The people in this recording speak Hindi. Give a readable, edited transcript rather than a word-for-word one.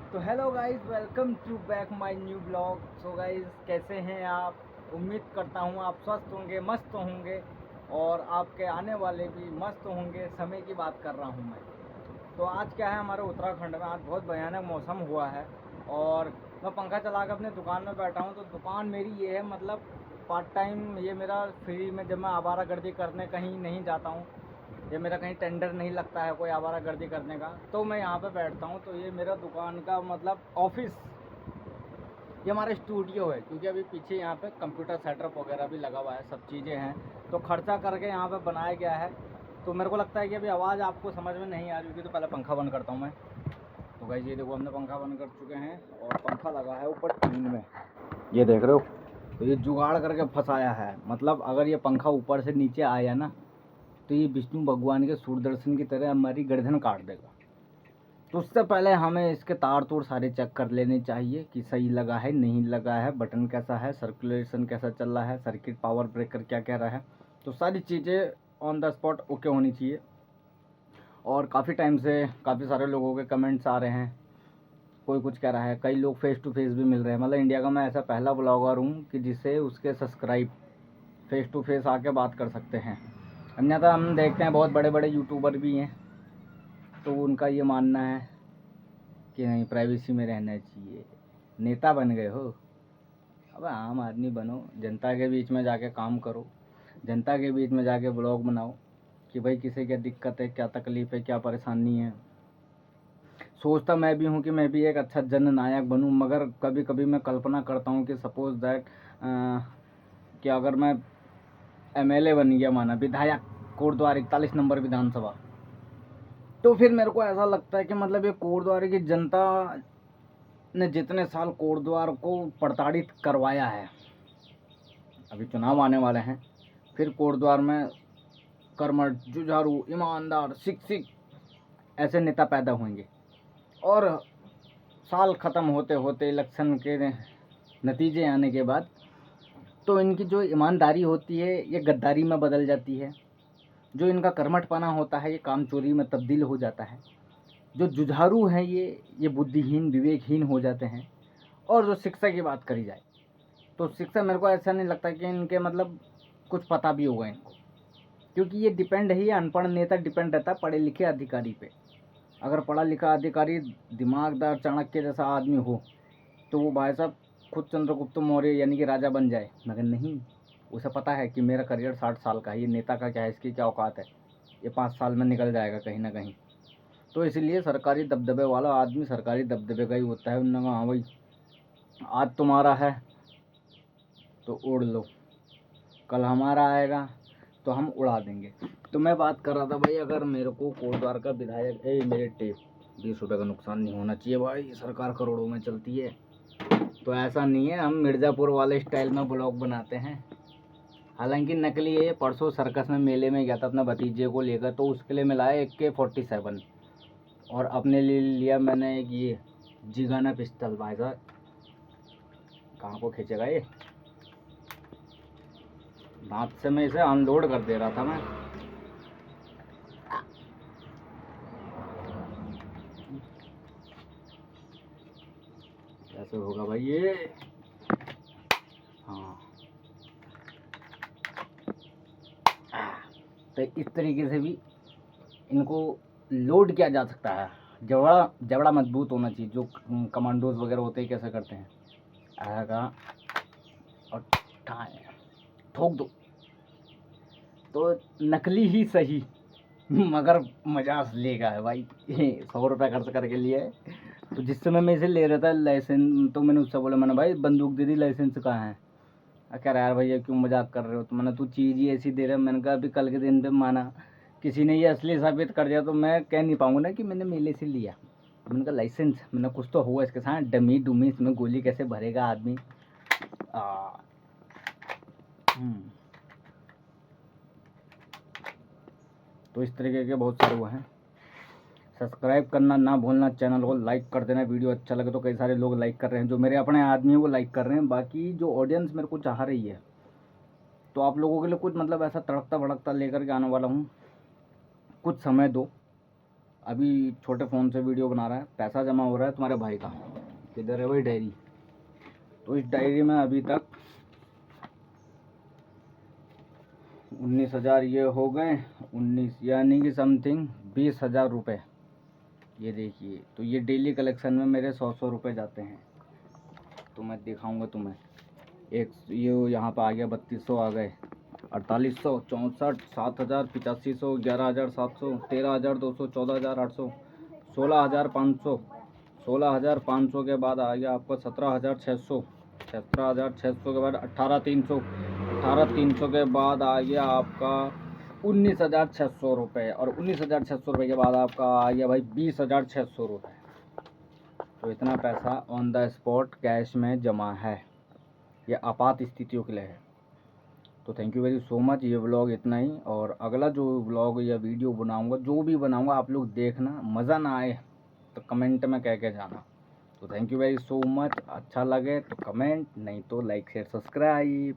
तो hello guys, welcome to back my new blog. So guys, कैसे हैं आप? उम्मीद करता हूँ आप स्वस्थ होंगे, मस्त होंगे और आपके आने वाले भी मस्त होंगे। समय की बात कर रहा हूँ मैं। तो आज क्या है, हमारे उत्तराखंड में आज बहुत भयानक मौसम हुआ है और मैं पंखा चला कर अपने दुकान में बैठा हूँ। तो दुकान मेरी ये है, मतलब पार्ट टाइम ये मेरा फ्री में, जब मैं आवारागर्दी करने कहीं नहीं जाता हूँ या मेरा कहीं टेंडर नहीं लगता है कोई आवारागर्दी करने का, तो मैं यहाँ पे बैठता हूँ। तो ये मेरा दुकान का मतलब ऑफिस, ये हमारा स्टूडियो है, क्योंकि अभी पीछे यहाँ पे कंप्यूटर सेटअप वगैरह भी लगा हुआ है, सब चीज़ें हैं। तो खर्चा करके यहाँ पे बनाया गया है। तो मेरे को लगता है कि अभी आवाज़ आपको समझ में नहीं आ रही होगी, तो पहले पंखा बंद करता हूँ मैं। तो गाइस ये देखो, हमने पंखा बंद कर चुके हैं और पंखा लगा है ऊपर टीन में, ये देख रहे हो। तो ये जुगाड़ करके फंसाया है, मतलब अगर ये पंखा ऊपर से नीचे आया ना, तो ये विष्णु भगवान के सूर्यदर्शन की तरह हमारी गर्दन काट देगा। तो उससे पहले हमें इसके तार तोड़ सारे चेक कर लेने चाहिए कि सही लगा है नहीं लगा है, बटन कैसा है, सर्कुलेशन कैसा चल रहा है, सर्किट पावर ब्रेकर क्या कह रहा है। तो सारी चीज़ें ऑन द स्पॉट ओके होनी चाहिए। और काफ़ी टाइम से काफ़ी सारे लोगों के कमेंट्स आ रहे हैं, कोई कुछ कह रहा है, कई लोग फेस टू फेस भी मिल रहे हैं। मतलब इंडिया का मैं ऐसा पहला ब्लॉगर हूँ कि जिससे उसके सब्सक्राइब फेस टू फेस आके बात कर सकते हैं। अन्यथा हम देखते हैं बहुत बड़े बड़े यूट्यूबर भी हैं, तो उनका ये मानना है कि नहीं, प्राइवेसी में रहना चाहिए। नेता बन गए हो, अब आम आदमी बनो, जनता के बीच में जाके काम करो, जनता के बीच में जाके ब्लॉग बनाओ कि भाई किसे क्या दिक्कत है, क्या तकलीफ़ है, क्या परेशानी है। सोचता मैं भी हूँ कि मैं भी एक अच्छा जननायक बनूँ, मगर कभी कभी मैं कल्पना करता हूँ कि सपोज़ दैट कि अगर मैं एमएलए बन गया, माना विधायक, कोटद्वार 41 नंबर विधानसभा, तो फिर मेरे को ऐसा लगता है कि मतलब ये कोटद्वार की जनता ने जितने साल कोटद्वार को प्रताड़ित करवाया है, अभी चुनाव आने वाले हैं, फिर कोटद्वार में कर्मठ, जुझारू, ईमानदार, शिक्षित ऐसे नेता पैदा होंगे। और साल ख़त्म होते होते इलेक्शन के नतीजे आने के बाद तो इनकी जो ईमानदारी होती है ये गद्दारी में बदल जाती है, जो इनका कर्मठपना होता है ये कामचोरी में तब्दील हो जाता है, जो जुझारू हैं ये बुद्धिहीन, विवेकहीन हो जाते हैं। और जो शिक्षा की बात करी जाए, तो शिक्षा मेरे को ऐसा नहीं लगता कि इनके मतलब कुछ पता भी होगा इनको, क्योंकि ये डिपेंड है, ये अनपढ़ नेता डिपेंड रहता है पढ़े लिखे अधिकारी पे। अगर पढ़ा लिखा अधिकारी दिमागदार चाणक्य जैसा आदमी हो, तो वो भाई साहब खुद चंद्रगुप्त मौर्य यानी कि राजा बन जाए। मगर नहीं, उसे पता है कि मेरा करियर 60 साल का है, ये नेता का क्या है, इसकी क्या औकात है, ये 5 साल में निकल जाएगा कहीं ना कहीं। तो इसलिए सरकारी दबदबे वाला आदमी सरकारी दबदबे का ही होता है। उन्होंने कहा हाँ भाई, आज तुम्हारा है तो उड़ लो, कल हमारा आएगा तो हम उड़ा देंगे। तो मैं बात कर रहा था भाई, अगर मेरे को कोटद्वार का विधायक मेरे टेप 20 रुपये का नुकसान नहीं होना चाहिए भाई, सरकार करोड़ों में चलती है। तो ऐसा नहीं है, हम मिर्ज़ापुर वाले स्टाइल में ब्लॉग बनाते हैं, हालांकि नकली है। परसों सर्कस में मेले में गया था अपने भतीजे को लेकर, तो उसके लिए मिला है AK-47 और अपने लिए लिया मैंने एक ये जिगाना पिस्टल। भाई साहब कहाँ को खींचेगा ये, दांत से मैं इसे अनलोड कर दे रहा था मैं। कैसे होगा भाई ये, हाँ। तो इस तरीके से भी इनको लोड किया जा सकता है। जबड़ा जबड़ा मजबूत होना चाहिए, जो कमांडोज वगैरह होते हैं कैसे करते हैं, आएगा और ठोक दो। तो नकली ही सही मगर मजा लेगा है भाई 100 रुपये खर्च करके लिए है। तो जिस समय मैं इसे ले रहा था लाइसेंस, तो मैंने उससे बोला, मैंने भाई बंदूक दे दी, लाइसेंस कहाँ है। कह रहा यार भैया क्यों मजाक कर रहे हो, तो मैंने तू चीज़ ही ऐसी दे रहा है। मैंने कहा अभी कल के दिन पे माना किसी ने ये असली साबित कर दिया तो मैं कह नहीं पाऊंगा ना कि मैंने मेले से लिया। मैंने कहा लाइसेंस, मैंने कुछ तो हुआ इसके साथ, डमी डुमी, इसमें गोली कैसे भरेगा आदमी। तो इस तरीके के बहुत सारे वो हैं। सब्सक्राइब करना ना भूलना, चैनल को लाइक कर देना, वीडियो अच्छा लगे तो कई सारे लोग लाइक कर रहे हैं, जो मेरे अपने आदमी हैं वो लाइक कर रहे हैं, बाकी जो ऑडियंस मेरे को चाह रही है। तो आप लोगों के लिए कुछ मतलब ऐसा तड़कता भड़कता लेकर के आने वाला हूँ, कुछ समय दो, अभी छोटे फ़ोन से वीडियो बना रहा है, पैसा जमा हो रहा है तुम्हारे भाई का। किधर है वही डायरी? तो इस डायरी में अभी तक 19,000 ये हो गए, 19 यानी कि समथिंग 20,000 रुपये। ये देखिए, तो ये डेली कलेक्शन में मेरे 100 रुपये जाते हैं। तो मैं दिखाऊंगा तुम्हें। एक ये यहाँ पर आ गया 3200 आ गए, 4800, 64, 7000, 8500, 11,700, 13,200, 14,800, 16,500, 16,500 के बाद आ गया आपका 17,600, 17,600 के बाद 18,300, 18,300 के बाद आ गया आपका 19,600 रुपये, और 19,600 रुपये के बाद आपका आ गया भाई 20,600 रुपये। तो इतना पैसा ऑन द स्पॉट कैश में जमा है। ये आपात स्थितियों के लिए है। तो thank you very so much. ये व्लॉग इतना ही, और अगला जो व्लॉग या वीडियो बनाऊंगा, जो भी बनाऊंगा, आप लोग देखना। मज़ा ना आए तो कमेंट में कह के जाना। तो thank you very so much. अच्छा लगे तो कमेंट, नहीं तो लाइक शेयर सब्सक्राइब।